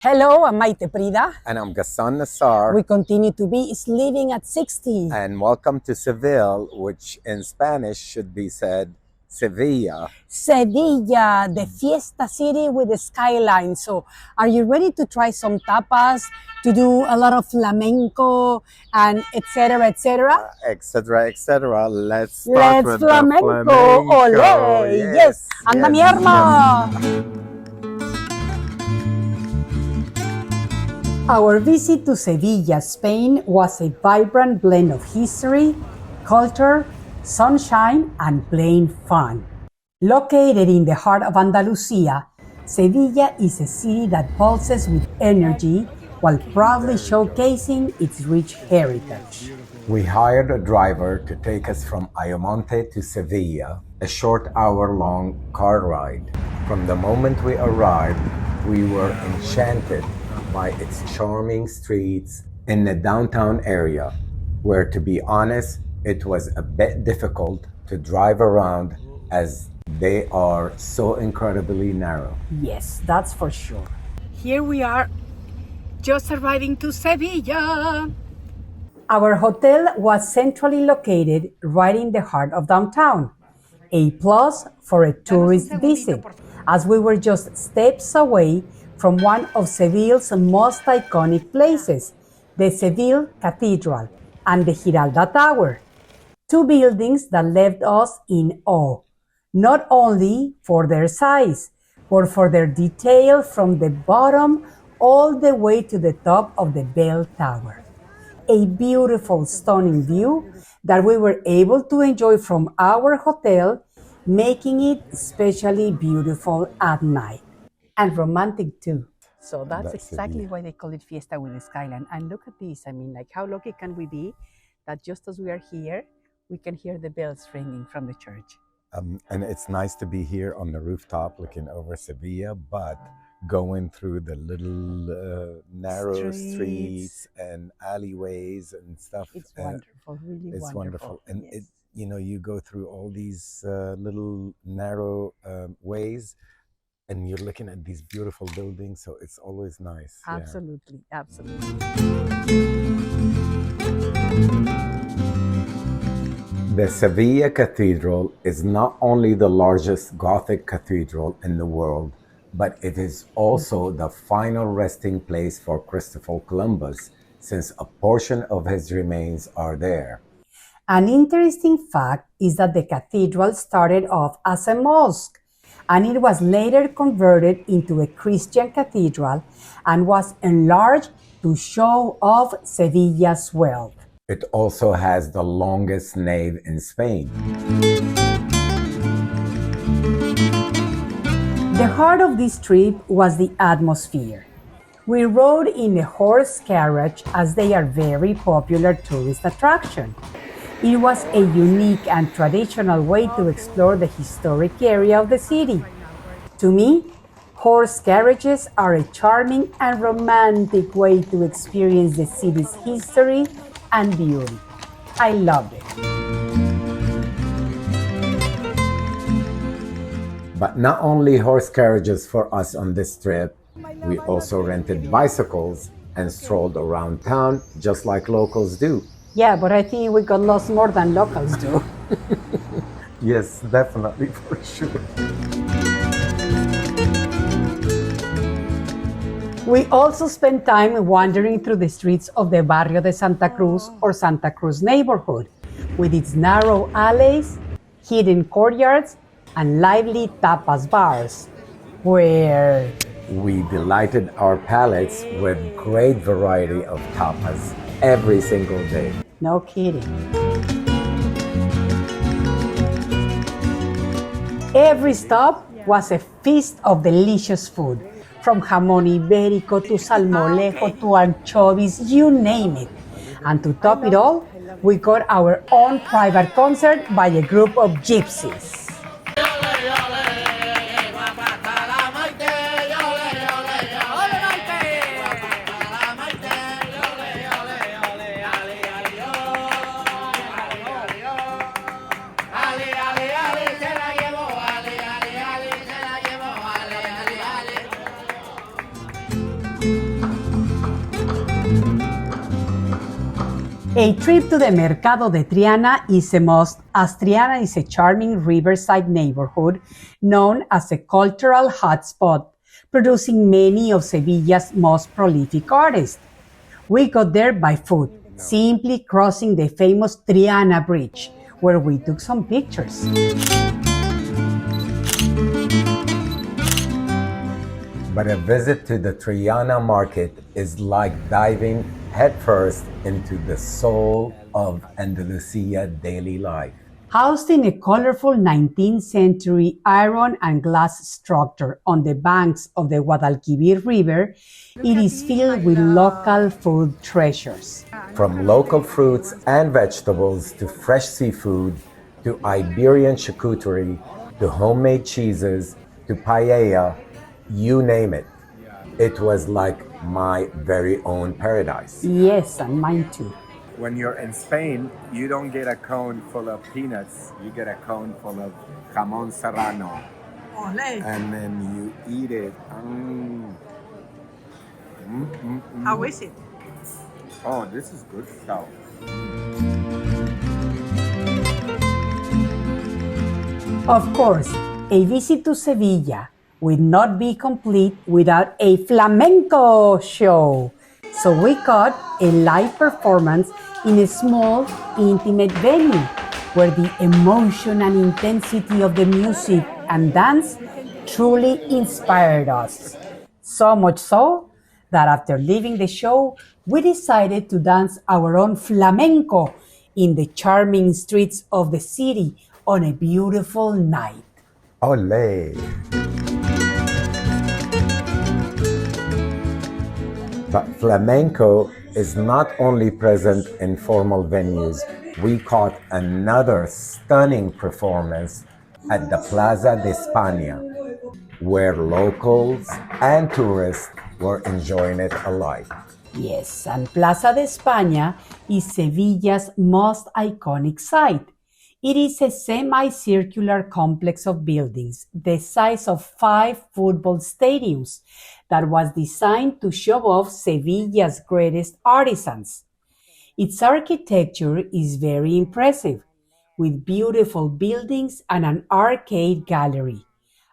Hello, I'm Mayte Prida. And I'm Ghassan Nassar. We continue to be Sliving at 60. And welcome to Seville, which in Spanish should be said Sevilla. Sevilla, the Fiesta city with the skyline. So, are you ready to try some tapas, to do a lot of flamenco, and etc., etc.? Etc., etc. Let's start with flamenco. the flamenco. Ole. Yes. Anda mi arma. Our visit to Sevilla, Spain was a vibrant blend of history, culture, sunshine, and plain fun. Located in the heart of Andalusia, Sevilla is a city that pulses with energy while proudly showcasing its rich heritage. We hired a driver to take us from Ayamonte to Sevilla, a short hour-long car ride. From the moment we arrived, we were enchanted by its charming streets in the downtown area, where, to be honest, it was a bit difficult to drive around as they are so incredibly narrow. Yes, that's for sure. Here we are, just arriving to Sevilla. Our hotel was centrally located right in the heart of downtown, a plus for a tourist visit, as we were just steps away from one of Seville's most iconic places, the Seville Cathedral and the Giralda Tower, two buildings that left us in awe, not only for their size, but for their detail from the bottom all the way to the top of the bell tower. A beautiful, stunning view that we were able to enjoy from our hotel, making it especially beautiful at night. And romantic too. So that's exactly why they call it Fiesta with the skyline. And look at this. I mean, like, how lucky can we be that just as we are here, we can hear the bells ringing from the church. And it's nice to be here on the rooftop looking over Sevilla, but going through the little narrow streets and alleyways and stuff. It's wonderful, really it's wonderful. And yes. you go through all these little narrow ways, and you're looking at these beautiful buildings, so it's always nice. Absolutely, yeah. Absolutely. The Sevilla Cathedral is not only the largest Gothic cathedral in the world, but it is also the final resting place for Christopher Columbus, since a portion of his remains are there. An interesting fact is that the cathedral started off as a mosque, and it was later converted into a Christian cathedral and was enlarged to show off Sevilla's wealth. It also has the longest nave in Spain. The heart of this trip was the atmosphere. We rode in a horse carriage, as they are very popular tourist attraction. It was a unique and traditional way to explore the historic area of the city. To me, horse carriages are a charming and romantic way to experience the city's history and beauty. I loved it. But not only horse carriages for us on this trip, we also rented bicycles and strolled around town just like locals do. Yeah, but I think we got lost more than locals do. Yes, definitely, for sure. We also spent time wandering through the streets of the Barrio de Santa Cruz or Santa Cruz neighborhood, with its narrow alleys, hidden courtyards, and lively tapas bars, where we delighted our palates with great variety of tapas every single day. No kidding. Every stop was a feast of delicious food, from jamón ibérico to salmorejo to anchovies, you name it. And to top it all, we got our own private concert by a group of gypsies. A trip to the Mercado de Triana is a must, as Triana is a charming riverside neighborhood known as a cultural hotspot, producing many of Sevilla's most prolific artists. We got there by foot, simply crossing the famous Triana Bridge, where we took some pictures. But a visit to the Triana market is like diving headfirst into the soul of Andalusia daily life. Housed in a colorful 19th century iron and glass structure on the banks of the Guadalquivir River, it is filled with local food treasures. From local fruits and vegetables to fresh seafood to Iberian charcuterie to homemade cheeses to paella, you name it. It was like my very own paradise. Yes, and mine too. When you're in Spain, you don't get a cone full of peanuts, you get a cone full of jamón serrano. Olé. And then you eat it. How is it? Oh, this is good stuff. Of course, a visit to Sevilla would not be complete without a flamenco show. So we caught a live performance in a small, intimate venue where the emotion and intensity of the music and dance truly inspired us. So much so that after leaving the show, we decided to dance our own flamenco in the charming streets of the city on a beautiful night. Olé! But flamenco is not only present in formal venues. We caught another stunning performance at the Plaza de España, where locals and tourists were enjoying it alike. Yes, and Plaza de España is Sevilla's most iconic site. It is a semicircular complex of buildings the size of 5 football stadiums that was designed to show off Sevilla's greatest artisans. Its architecture is very impressive, with beautiful buildings and an arcade gallery,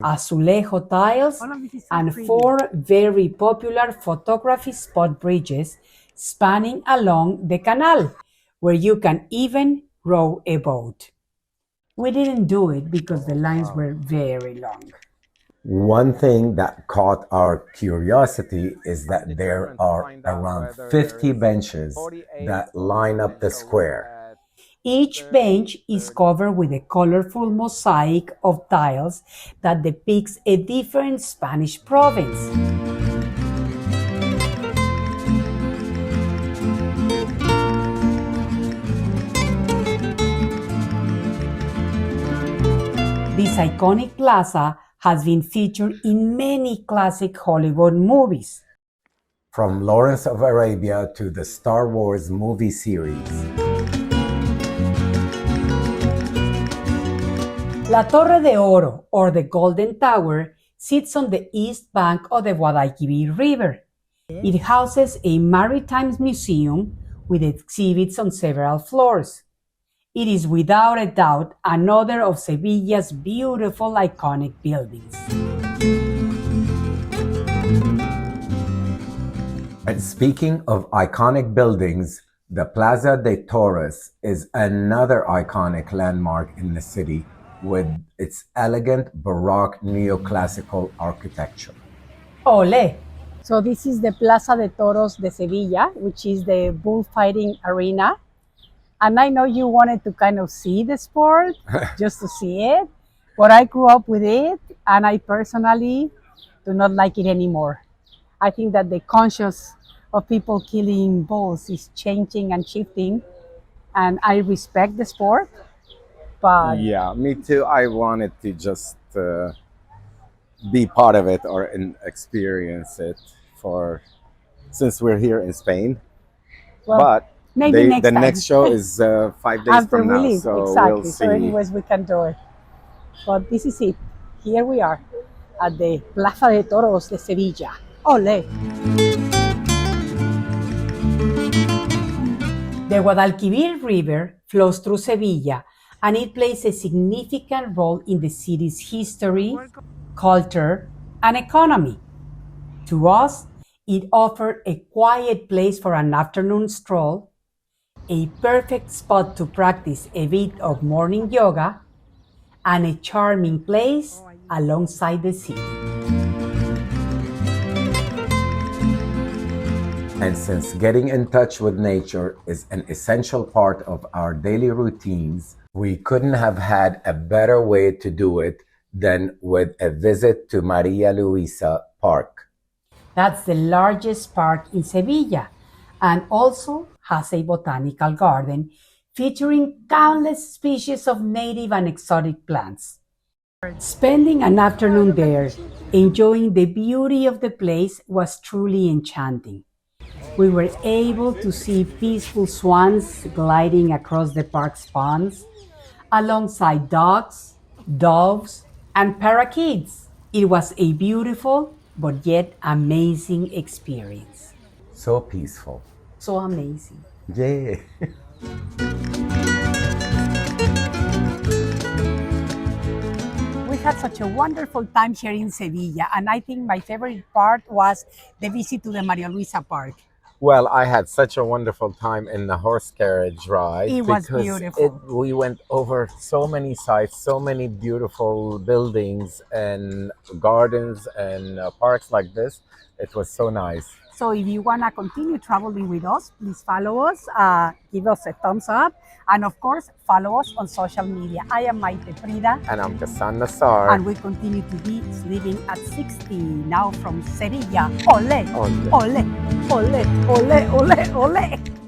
azulejo tiles, and 4 very popular photography spot bridges spanning along the canal, where you can even row a boat. We didn't do it because the lines were very long. One thing that caught our curiosity is that there are around 50 benches that line up the square. Each bench is covered with a colorful mosaic of tiles that depicts a different Spanish province. This iconic plaza has been featured in many classic Hollywood movies. From Lawrence of Arabia to the Star Wars movie series. La Torre de Oro, or the Golden Tower, sits on the east bank of the Guadalquivir River. It houses a maritime museum with exhibits on several floors. It is without a doubt another of Sevilla's beautiful iconic buildings. And speaking of iconic buildings, the Plaza de Toros is another iconic landmark in the city with its elegant Baroque neoclassical architecture. Ole! So this is the Plaza de Toros de Sevilla, which is the bullfighting arena. And I know you wanted to kind of see the sport, just to see it, but I grew up with it, and I personally do not like it anymore. I think that the conscience of people killing bulls is changing and shifting, and I respect the sport, but... Yeah, me too. I wanted to just be part of it or experience it since we're here in Spain. Well, but maybe the time. next show is 5 days After from we now, leave, so exactly. we'll see. So anyways, we can do it. But this is it. Here we are at the Plaza de Toros de Sevilla. Ole! The Guadalquivir River flows through Sevilla, and it plays a significant role in the city's history, culture, and economy. To us, it offered a quiet place for an afternoon stroll, a perfect spot to practice a bit of morning yoga, and a charming place alongside the sea. And since getting in touch with nature is an essential part of our daily routines, we couldn't have had a better way to do it than with a visit to María Luisa Park. That's the largest park in Sevilla and also has a botanical garden featuring countless species of native and exotic plants. Spending an afternoon there, enjoying the beauty of the place was truly enchanting. We were able to see peaceful swans gliding across the park's ponds, alongside ducks, doves, and parakeets. It was a beautiful but yet amazing experience. So peaceful. So amazing. Yeah. We had such a wonderful time here in Sevilla, and I think my favorite part was the visit to the María Luisa Park. Well, I had such a wonderful time in the horse carriage ride. It was because beautiful. we went over so many sites, so many beautiful buildings and gardens and parks like this. It was so nice. So if you want to continue traveling with us, please follow us, give us a thumbs up, and of course, follow us on social media. I am Mayte Ghassan, And I'm Ghassan Nassar. and we continue to be living at 60, now from Sevilla. Ole, Ole. ole, ole, ole, ole, ole.